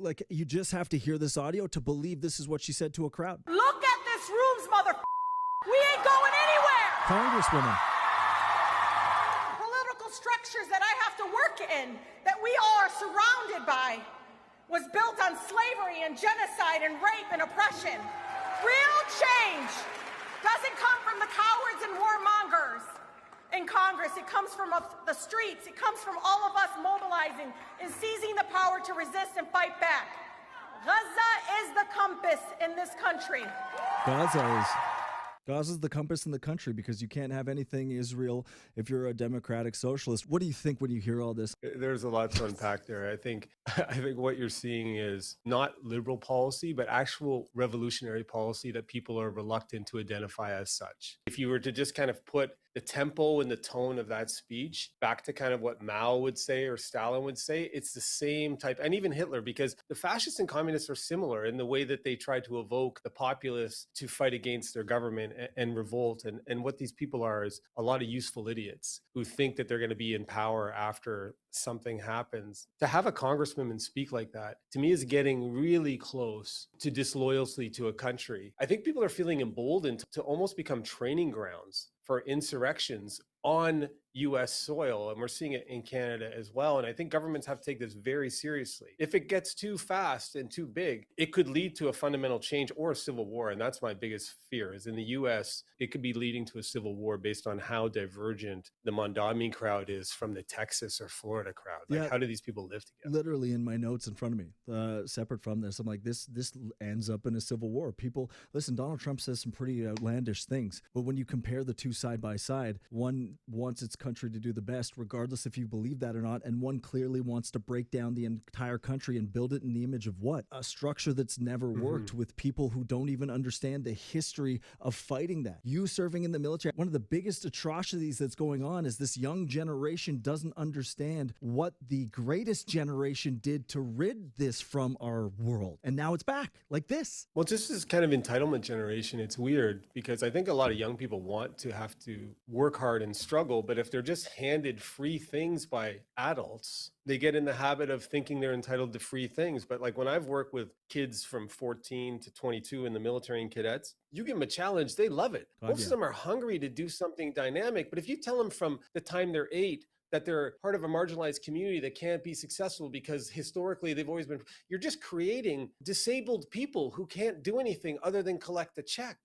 Like, you just have to hear this audio to believe this is what she said to a crowd. Look at this room's mother. We ain't going anywhere. Congresswoman. Political structures that I have to work in, that we all are surrounded by, was built on slavery and genocide and rape and oppression. Real change doesn't come from the cowards and warmongers in Congress. It comes from the streets. It comes from all of us mobilizing and seizing the power to resist and fight back. Gaza is the compass in this country. Gaza's the compass in the country, because you can't have anything Israel if you're a democratic socialist. What do you think when you hear all this? There's a lot to unpack there. I think what you're seeing is not liberal policy, but actual revolutionary policy that people are reluctant to identify as such. If you were to just kind of put the tempo and the tone of that speech back to kind of what Mao would say or Stalin would say, it's the same type, and even Hitler, because the fascists and communists are similar in the way that they try to evoke the populace to fight against their government and revolt. And what these people are is a lot of useful idiots who think that they're going to be in power after something happens. To have a congresswoman speak like that, to me, is getting really close to disloyalty to a country. I think people are feeling emboldened to almost become training grounds for insurrections on US soil. And we're seeing it in Canada as well. And I think governments have to take this very seriously. If it gets too fast and too big, it could lead to a fundamental change or a civil war. And that's my biggest fear, is in the US, it could be leading to a civil war based on how divergent the Mondawmin crowd is from the Texas or Florida crowd. Like, how do these people live together? Literally in my notes in front of me, separate from this, I'm like, this ends up in a civil war. People, listen, Donald Trump says some pretty outlandish things, but when you compare the two side by side, one wants its country to do the best, regardless if you believe that or not, and one clearly wants to break down the entire country and build it in the image of what? A structure that's never worked, with people who don't even understand the history of fighting that. You serving in the military, one of the biggest atrocities that's going on is this young generation doesn't understand what the greatest generation did to rid this from our world. And now it's back like this. Well, just this kind of entitlement generation, it's weird, because I think a lot of young people want to have to work hard and struggle, but if they're just handed free things by adults, they get in the habit of thinking they're entitled to free things. But like, when I've worked with kids from 14 to 22 in the military and cadets, you give them a challenge, they love it. Most of them are hungry to do something dynamic. But if you tell them from the time they're 8 that they're part of a marginalized community that can't be successful because historically they've always been, you're just creating disabled people who can't do anything other than collect a check.